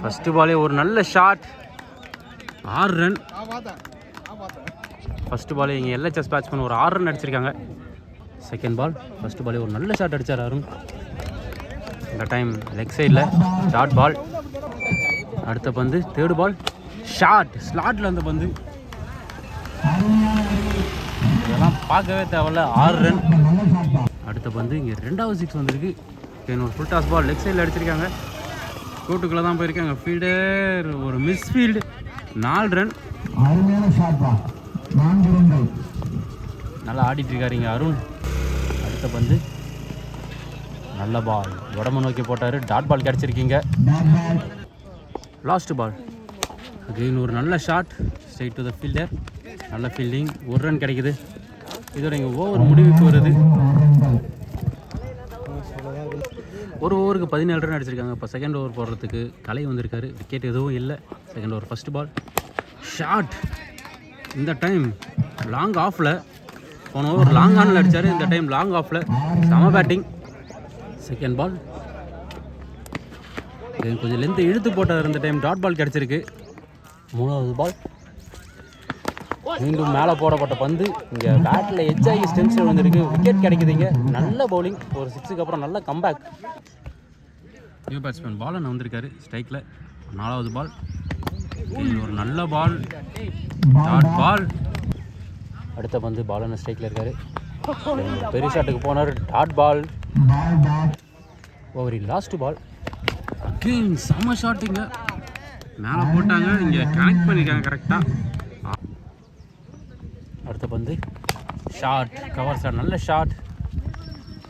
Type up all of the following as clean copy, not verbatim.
First பாலே ஒரு நல்ல ஷாட், 6 ரன். ஃபஸ்ட்டு பாலே இங்கே எல்ஹெச்எஸ் பேட்ஸ்மேன் ஒரு 6 ரன் அடிச்சிருக்காங்க. செகண்ட் பால் ஃபஸ்ட்டு பாலே ஒரு நல்ல ஷாட் அடித்தார் அருண். இந்த டைம் லெக் சைடில் டாட் பால். அடுத்த பந்து தேர்டு பால் ஷாட், ஸ்லாட்டில் அந்த பந்து. இதெல்லாம் பார்க்கவே தேவையில்ல, 6 ரன். அடுத்த பந்து இங்கே 2வது 6 வந்திருக்கு. ஒரு ஃபுல் டாஸ் பால் லெக் சைடில் அடிச்சிருக்காங்க. கோட்டுக்குள்ளே தான் போயிருக்காங்க. ஃபீல்டர் ஒரு மிஸ் ஃபீல்டு, 4 ரன். நல்லா ஆடிட்டு இருக்காரு இங்கே அருண். அடுத்த பந்து நல்ல பால், உடம்பு நோக்கி போட்டார், டாட் பால் கிடச்சிருக்கீங்க. லாஸ்ட் பால் அகெயின் ஒரு நல்ல shot, straight to the fielder. நல்ல ஃபீல்டிங், 1 ரன் கிடைக்குது. இதோட இங்கே ஓவர் முடிவுக்கு வருது. ஒரு ஓவருக்கு 17 ரன் அடிச்சிருக்காங்க. இப்போ செகண்ட் ஓவர் போடுறதுக்கு கலை வந்திருக்காரு. விக்கெட் எதுவும் இல்லை. Second over first ball shot. இந்த டைம் லாங் ஆஃபில், போன ஓவர் லாங் ஆனில் அடித்தார், இந்த டைம் லாங் ஆஃபில். செம பேட்டிங். செகண்ட் பால் கொஞ்சம் லென்த்து இழுத்து போட்டார். இந்த டைம் டாட் பால் கிடச்சிருக்கு. 3வது பால் மீண்டும் மேலே போடப்பட்ட பந்து இங்கே பேட்டில் எட்ஜாகி ஸ்டென்ஸில் வந்துருக்கு. விக்கெட் கிடைக்குதுங்க. நல்ல பவுலிங், ஒரு 6க்கு அப்புறம் நல்ல கம்பேக். நியூ பேட்ஸ்மேன் பாலன் வந்திருக்காரு ஸ்ட்ரைக்கில். 4வது பால் ஒரு நல்ல பால், டாட் பால். அடுத்த பந்து பாலன் ஸ்ட்ரைக்கில் இருக்கார். பெரிய ஷாட்டுக்கு போனார், டாட் பால். ஓவரி லாஸ்ட் பால் அகெயின் செம்ம ஷாட்டுங்க. மேலே போட்டாங்க, இங்கே கனெக்ட் பண்ணியிருக்காங்க கரெக்டாக. அடுத்த பந்து ஷாட், கவர் ஷாட், நல்ல ஷாட்.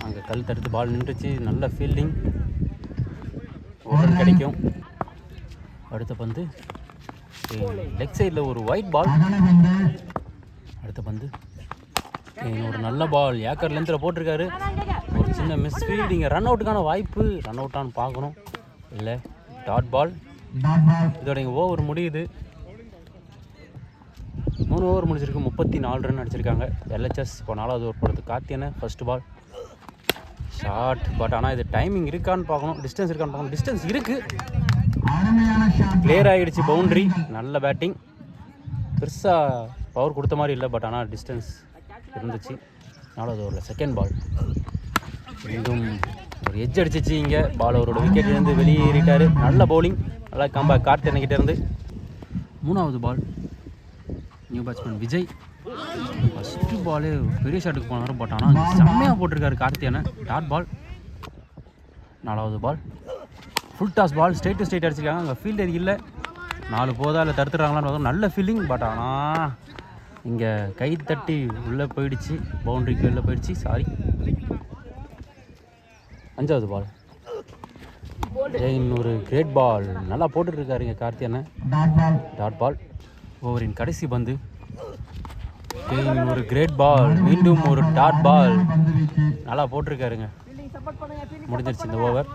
அங்கே கல் தடுத்து பால் நின்றுச்சு. நல்ல ஃபீல்டிங், ஒரு ரன் கிடைக்கும். அடுத்த பந்து லெக் சைடில் ஒரு ஒயிட் பால். அடுத்த பந்து ஒரு நல்ல பால், ஏக்கர் லென்த்தில் போட்டிருக்காரு. ஒரு சின்ன மிஸ் ஃபீல்டிங்க, ரன் அவுட்டுக்கான வாய்ப்பு. ரன் அவுட்டானு பார்க்கணும், இல்லை டாட் பால். இதோட இங்கே ஓவர் முடியுது. 3 ஓவர் முடிச்சிருக்கு. 34 ரன் அடிச்சிருக்காங்க எல்ஹெச்எஸ். இப்போ 4வது ஓவர் போடுறது கார்த்தியனை. ஃபஸ்ட்டு பால் ஷாட், பட் ஆனால் இது டைமிங் இருக்கான்னு பார்க்கணும், டிஸ்டன்ஸ் இருக்கான்னு பார்க்கணும். டிஸ்டன்ஸ் இருக்குது, கிளியர் ஆகிடுச்சு, பவுண்ட்ரி. நல்ல பேட்டிங், பெருசாக பவர் கொடுத்த மாதிரி இல்லை, பட் ஆனால் டிஸ்டன்ஸ் இருந்துச்சு. 4வது ஓவரில் செகண்ட் பால் மீண்டும் ஒரு எட்ஜ் அடிச்சிச்சு இங்கே. பால் அவரோட விக்கெட்லேருந்து வெளியேறிட்டார். நல்ல பவுலிங், நல்லா கம்பேக் கார்த்தியன்கிட்ட இருந்து. 3வது பால் நியூ பேட்ஸ்மேன் விஜய். ஃபஸ்ட்டு பாலே பெரிய ஷாட்டுக்கு போனார், பட் ஆனால் செம்மையாக போட்டிருக்காரு கார்த்தியனை. Dot ball. 4வது ball full toss ball, straight to straight அடிச்சிருக்காங்க. அங்கே ஃபீல்டர் இல்லை, 4 போதா இல்லை தடுத்துறாங்களான்னு. நல்ல ஃபீல்டிங், பட் ஆனால் இங்கே கை தட்டி உள்ளே போயிடுச்சு, பவுண்ட்ரிக்கு உள்ளே போயிடுச்சு. சாரி. 5வது பால் இன்னொரு கிரேட் பால், நல்லா போட்டுட்ருக்காரு இங்கே கார்த்தியனை. டாட் பால். ஓவரின் கடைசி பந்து ஒரு கிரேட் பால், மீண்டும் ஒரு டாட் பால், நல்லா போட்டிருக்காருங்க. முடிஞ்சிருச்சு இந்த ஓவர்.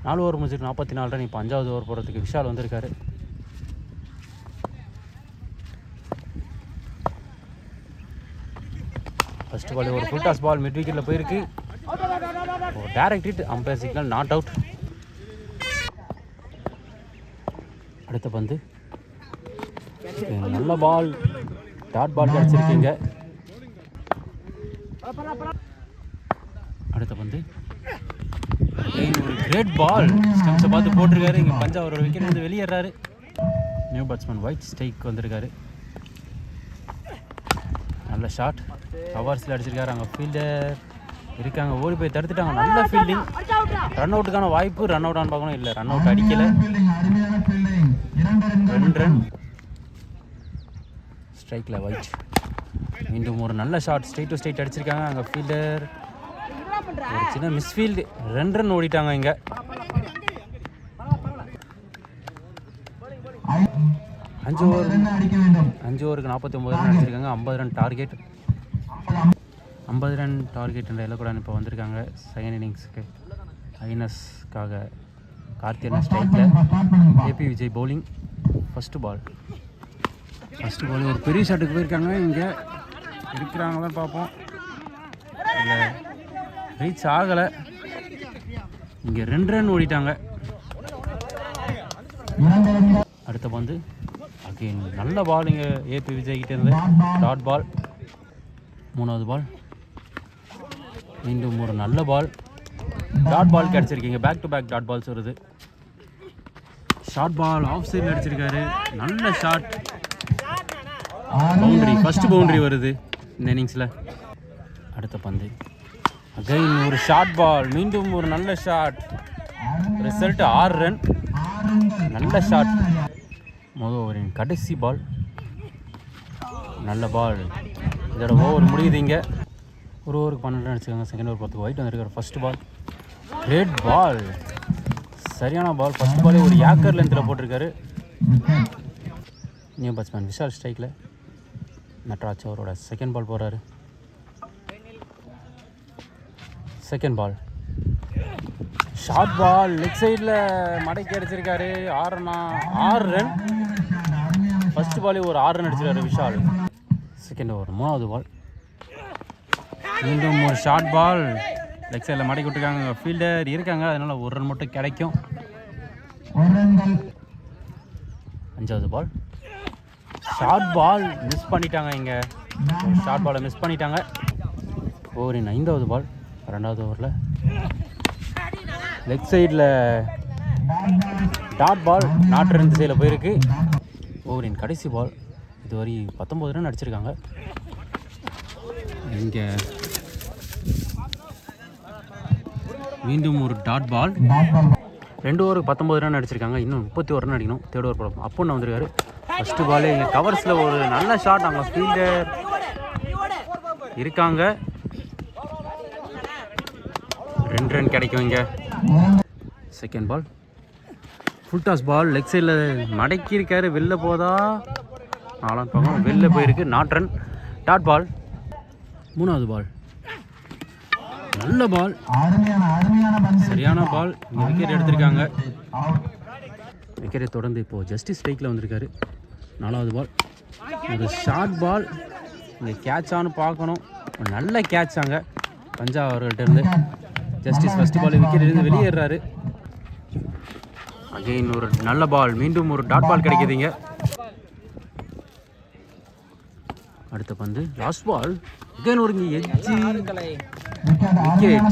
4 ஓவர் முடிஞ்சிருக்கு, 44 ரன். இப்போ 5வது ஓவர் போடுறதுக்கு விஷால் வந்திருக்காரு. ஃபர்ஸ்ட் பால் ஒரு ஃபுல் டாஸ் பால் மிட் விக்கெட்டில் போயிருக்கு. Direct hit, umpire signal, not out. அடுத்த பந்து நல்ல பால், டாட் பால் கிடச்சிருக்கீங்க. அடுத்த பந்து ஒரு கிரேட் பால், ஸ்டம்ஸை பார்த்து போட்டிருக்காரு. இங்கே பஞ்சா அவரோட விக்கெட் வந்து வெளியேறாரு. நியூ பேட்ஸ்மேன் ஒயிட் ஸ்ட்ரைக் வந்திருக்காரு. நல்ல ஷாட், கவர்ஸில் அடிச்சிருக்காரு. அங்கே ஃபீல்டர் இருக்காங்க, ஓடி போய் தடுத்துட்டாங்க. நல்ல ஃபீல்டிங், ரன் அவுட்டுக்கான வாய்ப்பு. ரன் அவுட்டானு பார்க்கணும், இல்லை ரன் அவுட் அடிக்கலை. 2 ரன். ஸ்ட்ரைக்கில் ஒயிட். மீண்டும் ஒரு நல்ல ஷாட், ஸ்ட்ரைட் டு ஸ்ட்ரைட் அடிச்சிருக்காங்க. அங்கே ஃபீல்டர் ஒரு சின்ன மிஸ்ஃபீல்டு, 2 ரன் ஓடிட்டாங்க இங்கே. 5 ஓவருக்கு 49 ரன் அடிச்சிருக்காங்க. 50 ரன் டார்கெட். 50 ரன் டார்கெட் என்ற இலக்குடன் இப்போ வந்திருக்காங்க. செகண்ட் இன்னிங்ஸுக்கு ஐனஸ்க்காக கார்த்தியனை ஸ்ட்ரைக்கில். AB Vijay bowling. First ball ஒரு பெரிய ஷாட்டுக்கு போயிருக்காங்க. இங்கே இருக்கிறாங்களான்னு பார்ப்போம், இல்லை ரீச் ஆகலை. இங்கே 2 ரன் ஓடிட்டாங்க. அடுத்த பந்து அகெயின் நல்ல பால் இங்கே ஏபி விஜய்கிட்ட இருந்து டாட் பால். 3வது பால் மீண்டும் ஒரு நல்ல பால் டாட் பால் கிடச்சிருக்கீங்க. Back to back dot balls வருது. ஷார்ட் பால் ஆஃப் சைடில் அடிச்சிருக்காரு. நல்ல ஷாட், பவுண்டரி, ஃபர்ஸ்ட் பவுண்டரி வருது இந்த இன்னிங்ஸில். அடுத்த பந்து அகைன் ஒரு ஷார்ட் பால், மீண்டும் ஒரு நல்ல ஷாட். Result 6 run. நல்ல ஷாட். முதல் ஓவரின் கடைசி பால். நல்ல பால். இதோட ஓவர் முடியுது. இங்கே ஒரு ஓவருக்கு 12 ரன் அடிச்சிருக்காங்க. செகண்ட் ஓவர் 10 ஒயிட் வந்திருக்காரு. ஃபர்ஸ்ட் பால் ரெட் பால், சரியான பால். ஃபர்ஸ்ட் பாலே ஒரு ஏக்கர் லென்த்தில் போட்டிருக்காரு. நியூ பேட்ஸ்மேன் விஷால் ஸ்ட்ரைக்கில். நட்ராஜ் அவரோட செகண்ட் பால் போகிறாரு. Second ball short ball, leg சைடில் மடக்கி அடிச்சிருக்காரு. 6 ரன். ஃபர்ஸ்ட் பாலே ஒரு 6 ரன் அடிச்சிருக்காரு விஷால். செகண்ட் ஓவர் 3வது பால். மீண்டும் ஒரு ஷார்ட் பால், லெக் சைடில் மடக்கி விட்டுருக்காங்க. ஃபீல்டர் இருக்காங்க, அதனால் 1 ரன் மட்டும் கிடைக்கும். 5வது பால் ஷார்ட் பால், மிஸ் பண்ணிட்டாங்க. இங்கே ஷார்ட் பாலை மிஸ் பண்ணிட்டாங்க. ஓவரின் 5வது பால். 2வது ஓவரில் லெக் சைடில் டாட் பால், நாட்டு ரன் திசையில் போயிருக்கு. ஓவரின் கடைசி பால். இதுவரை 19 ரன் அடிச்சிருக்காங்க. இங்கே மீண்டும் ஒரு டாட் பால். 2 ஓவருக்கு 19 ரன் அடிச்சிருக்காங்க. இன்னும் 31 ரன் அடிக்கணும். தேர்ட் ஓவர் போடணும். அப்போ நான் வந்திருக்காரு. ஃபஸ்ட்டு பாலே இங்கே கவர்ஸில் ஒரு நல்ல ஷாட். அங்கே ஃபீல்டர் இருக்காங்க. 2 ரன் கிடைக்கும் இங்கே. Second ball full toss ball, leg சைடில் மடக்கி இருக்காரு. வெளில போதா 4ஆம் பக்கம் வெளில போயிருக்கு. Not run. Dot ball. 3வது பால் நல்ல பால், சரியான பால். இங்கே விக்கெட் எடுத்திருக்காங்க. விக்கெட்டை தொடர்ந்து இப்போது ஜஸ்டிஸ் ஸ்ட்ரைக்கில் வந்திருக்காரு. 4வது பால் ஒரு ஷார்ட் பால். இங்கே கேட்சானு பார்க்கணும். ஒரு நல்ல கேட்ச் அங்கே பஞ்சாப் அவர்கள்ட்ட இருந்து. ஜஸ்டிஸ் ஃபர்ஸ்ட் பால் விக்கெட் இருந்து வெளியேறாரு. அகெயின் ஒரு நல்ல பால், மீண்டும் ஒரு டாட் பால் கிடைக்குதுங்க. அடுத்த பந்து லாஸ்ட் பால். அகெயின் ஒரு எட்ஜி விக்கெட்.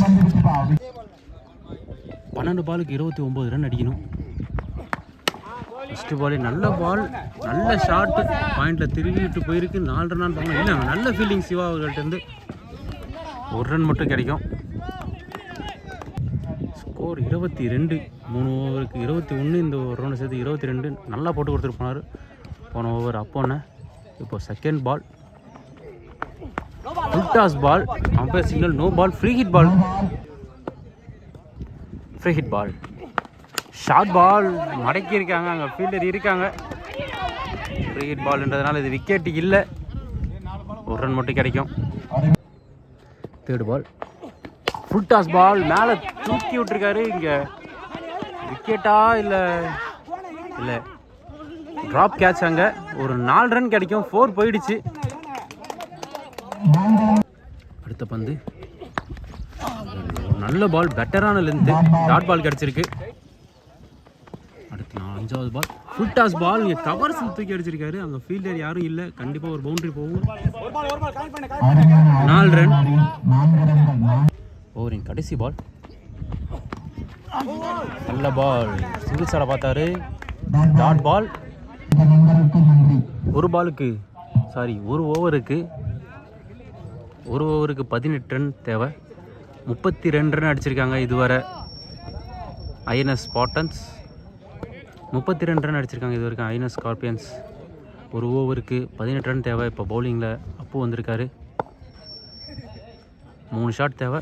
12 பாலுக்கு 29 ரன் அடிக்கணும். ஃபஸ்ட்டு பாலே நல்ல பால், நல்ல ஷாட், பாயிண்டில் திருவிட்டு போயிருக்கு. 4 ரன் பார்க்கணும். இல்லை, நல்ல ஃபீல்டிங் சிவா அவர்கள்ட்டேருந்து. 1 ரன் மட்டும் கிடைக்கும். ஸ்கோர் 22. 3 ஓவருக்கு 21. இந்த ஒரு ரவுண்டை சேர்த்து 22. நல்லா போட்டு கொடுத்துட்டு போனார் போன ஓவர். அப்போன்னு இப்போ second ball full toss ball. Umpire signal no ball. Free hit ball. Free hit ball. Short ball மடக்கி இருக்காங்க. அங்கே ஃபீல்டர் இருக்காங்க. ஃப்ரீ ஹிட் பால்ன்றதுனால இது விக்கெட் இல்லை. 1 ரன் மட்டும் கிடைக்கும். Third ball full toss ball. மேலே தூக்கி விட்டுருக்காரு. இங்கே விக்கெட்டா இல்லை இல்லை ட்ராப் கேட்ச். அங்கே ஒரு 4 ரன் கிடைக்கும். 4 போயிடுச்சு. அடுத்த பந்து நல்ல பால், பெட்டரான லென்த்து, டாட் பால் கிடச்சிருக்கு. அடுத்து 5வது பால் ஃபுல் டாஸ் பால். இங்கே கவர்ஸ் தூக்கி அடிச்சிருக்காரு. அங்கே ஃபீல்டர் யாரும் இல்லை. கண்டிப்பாக ஒரு பவுண்டரி போகும். 4 ரன். ஓவரின் கடைசி பால் நல்ல பால், சிங்கிள் சாடை பார்த்தாரு. Dot ball. ஒரு ஓவருக்கு 18 ரன் தேவை. 32 ரன் அடிச்சிருக்காங்க இதுவரை. ஐஎன்எஸ் ஸ்பார்டன்ஸ் 32 ரன் அடிச்சிருக்காங்க இது வரைக்கும். ஐஎன்எஸ் ஸ்கார்பியன்ஸ் ஒரு ஓவருக்கு 18 ரன் தேவை. இப்போ பவுலிங்கில் அப்போ வந்திருக்காரு. 3 ஷாட் தேவை.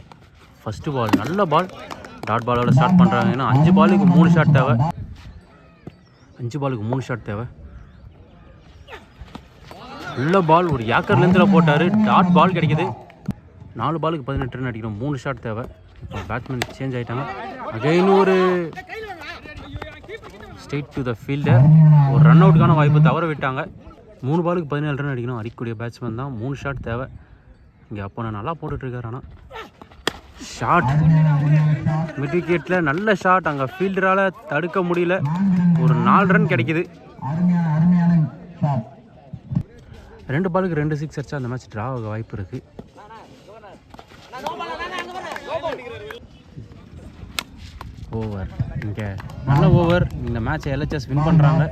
ஃபஸ்ட்டு பால் நல்ல பால், டாட் பாலோட ஸ்டார்ட் பண்ணுறாங்க. ஏன்னா 5 பாலுக்கு 3 ஷாட் தேவை. 5 பாலுக்கு 3 ஷாட் தேவை. நல்ல பால், ஒரு ஏக்கர் லென்த்தில் போட்டார். டாட் பால் கிடைக்கிது. 4 பாலுக்கு 18 ரன் அடிக்கணும். 3 ஷாட் தேவை. இப்போ பேட்ஸ்மேன் சேஞ்ச் ஆகிட்டாங்க. அகைன் ஒரு ஸ்ட்ரெயிட் டு த ஃபீல்டர். ஒரு ரன் அவுட்டுக்கான வாய்ப்பு தவற விட்டாங்க. 3 பாலுக்கு 17 ரன் அடிக்கணும். அடிக்கக்கூடிய பேட்ஸ்மேன் தான். 3 ஷாட் தேவை. இங்கே அப்போ நான் நல்லா போட்டுட்ருக்காரு. ஆனால் ஷாட் மிட் விக்கெட்டில் நல்ல ஷாட். அங்கே ஃபீல்டரால் தடுக்க முடியல. ஒரு 4 ரன் கிடைக்குது. 2 பாலுக்கு 2 சிக்ஸ் அடிச்சா அந்த மேட்ச் ட்ரா ஆக வாய்ப்பு இருக்குது. ஓவர் இங்கே நல்ல ஓவர். இந்த மேட்சை LHS வின் பண்ணுறாங்க.